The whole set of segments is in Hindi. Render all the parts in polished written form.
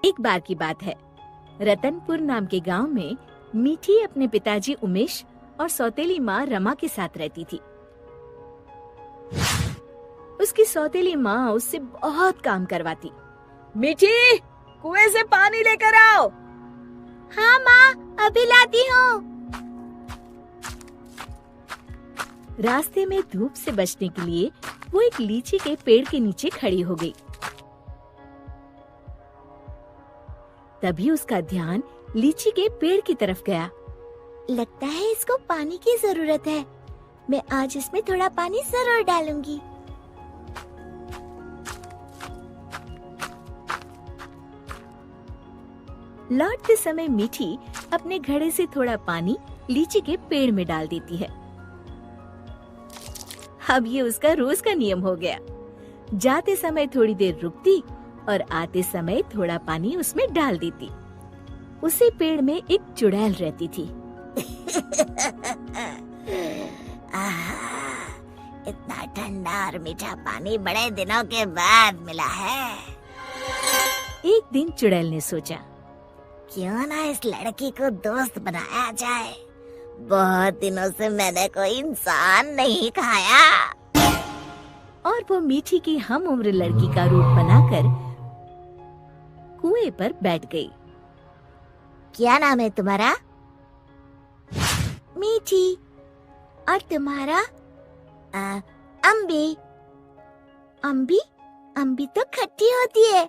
एक बार की बात है, रतनपुर नाम के गांव में मीठी अपने पिताजी उमेश और सौतेली माँ रमा के साथ रहती थी। उसकी सौतेली माँ उससे बहुत काम करवाती। मीठी, कुएं से पानी लेकर आओ। हाँ माँ, अभी लाती हूँ। रास्ते में धूप से बचने के लिए वो एक लीची के पेड़ के नीचे खड़ी हो गई। तभी उसका ध्यान लीची के पेड़ की तरफ गया। लगता है इसको पानी की जरूरत है। मैं आज इसमें थोड़ा पानी जरूर डालूंगी। लौटते समय मीठी अपने घड़े से थोड़ा पानी लीची के पेड़ में डाल देती है। अब ये उसका रोज का नियम हो गया। जाते समय थोड़ी देर रुकती और आते समय थोड़ा पानी उसमें डाल देती। उसी पेड़ में एक चुड़ैल रहती थी। इतना ठंडा और मीठा पानी बड़े दिनों के बाद मिला है। एक दिन चुड़ैल ने सोचा, क्यों ना इस लड़की को दोस्त बनाया जाए। बहुत दिनों से मैंने कोई इंसान नहीं खाया। और वो मीठी की हम उम्र लड़की का रूप बनाकर कुएं पर बैठ गई। क्या नाम है तुम्हारा? मीठी। और तुम्हारा? अम्बी। अम्बी? अम्बी तो खट्टी होती है।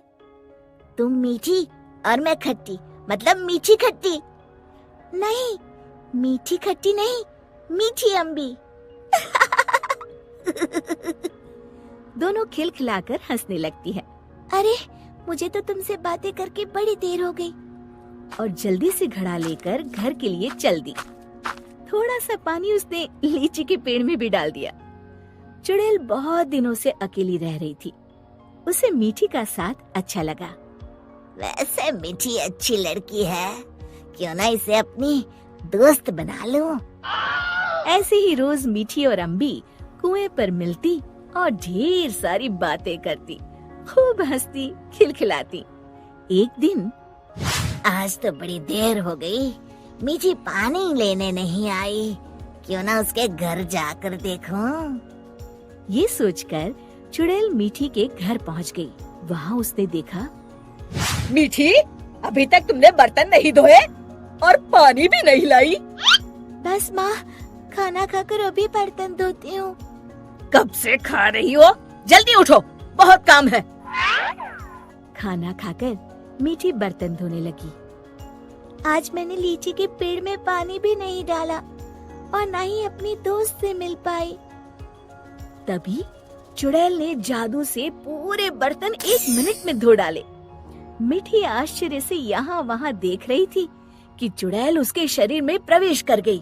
तुम मीठी और मैं खट्टी, मतलब मीठी खट्टी। नहीं, मीठी खट्टी नहीं, मीठी अम्बी। दोनों खिलखिलाकर हंसने लगती है। अरे, मुझे तो तुमसे बातें करके बड़ी देर हो गई। और जल्दी से घड़ा लेकर घर के लिए चल दी। थोड़ा सा पानी उसने लीची के पेड़ में भी डाल दिया। चुड़ैल बहुत दिनों से अकेली रह रही थी। उसे मीठी का साथ अच्छा लगा। वैसे मीठी अच्छी लड़की है, क्यों ना इसे अपनी दोस्त बना लूं। ऐसे ही रोज मीठी और अम्बी कुएं पर मिलती और ढेर सारी बातें करती, खूब हंसती, खिलखिलाती। एक दिन, आज तो बड़ी देर हो गई, मीठी पानी लेने नहीं आई। क्यों ना उसके घर जाकर देखूं। ये सोचकर चुड़ैल मीठी के घर पहुंच गई। वहाँ उसने देखा, मीठी, अभी तक तुमने बर्तन नहीं धोए और पानी भी नहीं लाई। बस माँ, खाना खाकर अभी बर्तन धोती हूँ। कब से खा रही हो? जल्दी उठो, बहुत काम है। खाना खाकर मीठी बर्तन धोने लगी। आज मैंने लीची के पेड़ में पानी भी नहीं डाला और न ही अपनी दोस्त से मिल पाई। तभी चुड़ैल ने जादू से पूरे बर्तन 1 मिनट में धो डाले। मीठी आश्चर्य से यहाँ वहाँ देख रही थी कि चुड़ैल उसके शरीर में प्रवेश कर गई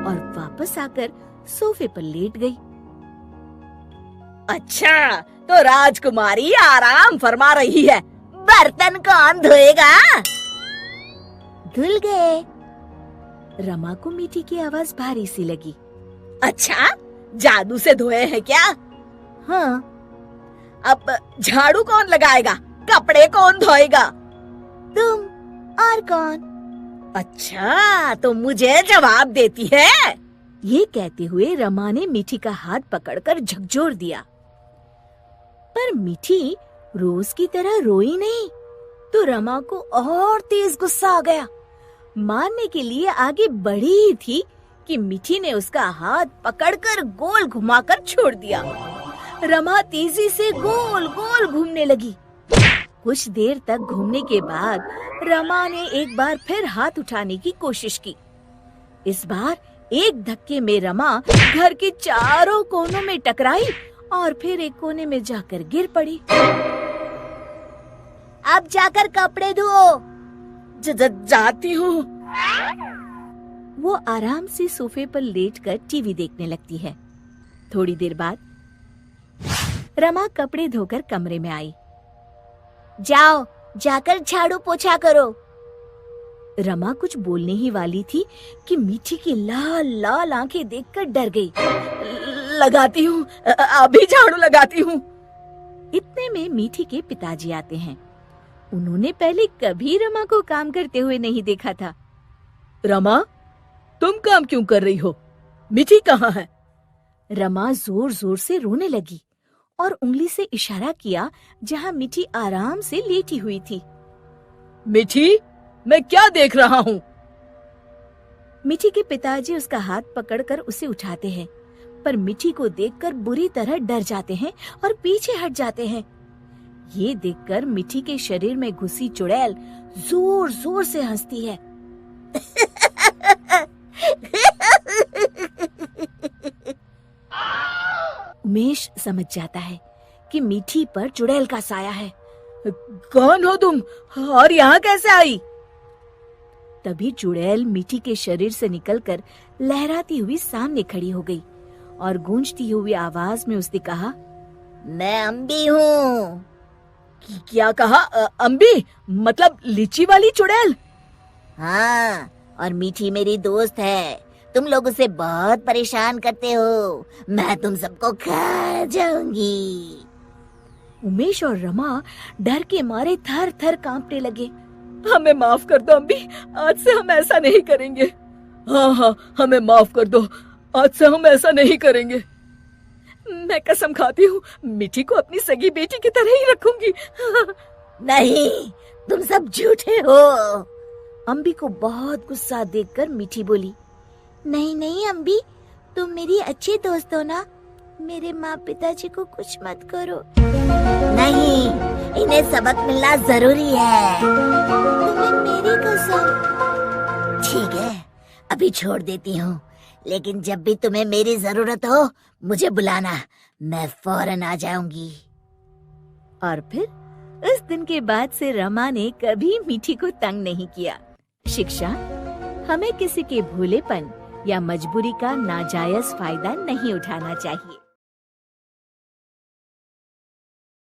और वापस आकर सोफे पर लेट गई। अच्छा, तो राजकुमारी आराम फरमा रही है। बर्तन कौन धोएगा? धुल गए। रमा को मीठी की आवाज भारी सी लगी। अच्छा, जादू से धोए हैं क्या? हाँ। अब झाड़ू कौन लगाएगा? कपड़े कौन धोएगा? तुम। और कौन? अच्छा, तो मुझे जवाब देती है। ये कहते हुए रमा ने मीठी का हाथ पकड़कर झकझोर दिया। पर मीठी रोज की तरह रोई नहीं, तो रमा को और तेज गुस्सा आ गया। मारने के लिए आगे बढ़ी ही थी कि मीठी ने उसका हाथ पकड़कर गोल घुमाकर छोड़ दिया। रमा तेजी से गोल गोल घूमने लगी। कुछ देर तक घूमने के बाद रमा ने एक बार फिर हाथ उठाने की कोशिश की। इस बार एक धक्के में रमा घर के चारों कोनों में टकराई और फिर एक कोने में जाकर गिर पड़ी। अब जाकर कपड़े धो। जाती हूँ। वो आराम से सोफे पर लेटकर टीवी देखने लगती है। थोड़ी देर बाद रमा कपड़े धोकर कमरे में आई। जाओ, जाकर झाड़ू पोछा करो। रमा कुछ बोलने ही वाली थी कि मीठी की लाल लाल आंखें देखकर डर गई। लगाती हूँ, अभी झाड़ू लगाती हूँ। इतने में मीठी के पिताजी आते हैं। उन्होंने पहले कभी रमा को काम करते हुए नहीं देखा था। रमा, तुम काम क्यों कर रही हो? मीठी कहाँ है? रमा जोर जोर से रोने लगी और उंगली से इशारा किया जहाँ मीठी आराम से लेटी हुई थी। मीठी, मैं क्या देख रहा हूँ? मीठी के पिताजी उसका हाथ पकड़कर उसे उठाते हैं, पर मीठी को देखकर बुरी तरह डर जाते हैं और पीछे हट जाते हैं। ये देखकर मीठी के शरीर में घुसी चुड़ैल जोर जोर से हंसती है। उमेश समझ जाता है कि मीठी पर चुड़ैल का साया है। कौन हो तुम और यहाँ कैसे आई? तभी चुड़ैल मीठी के शरीर से निकलकर लहराती हुई सामने खड़ी हो गई और गूंजती हुई आवाज में उसने कहा, मैं अम्बी हूँ। क्या कहा? अम्बी मतलब लीची वाली चुड़ैल? हाँ, और मीठी मेरी दोस्त है। तुम लोग उसे बहुत परेशान करते हो। मैं तुम सबको खा जाऊंगी। उमेश और रमा डर के मारे थर थर कांपने लगे। हमें माफ कर दो अम्बी, आज से हम ऐसा नहीं करेंगे। हाँ हाँ, हमें माफ कर दो, आज से हम ऐसा नहीं करेंगे। मैं कसम खाती हूँ, मीठी को अपनी सगी बेटी की तरह ही रखूंगी। नहीं, तुम सब झूठे हो। अम्बी को बहुत गुस्सा देखकर मीठी बोली, नहीं नहीं अम्बी, तुम मेरी अच्छी दोस्त हो ना। मेरे माँ पिताजी को कुछ मत करो। नहीं, इन्हें सबक मिलना जरूरी है। तुम्हें मेरी कसम। ठीक है, अभी छोड़ देती हूँ, लेकिन जब भी तुम्हें मेरी जरूरत हो मुझे बुलाना, मैं फौरन आ जाऊंगी। और फिर उस दिन के बाद से रमा ने कभी मीठी को तंग नहीं किया। शिक्षा: हमें किसी के भोलेपन या मजबूरी का नाजायज फायदा नहीं उठाना चाहिए।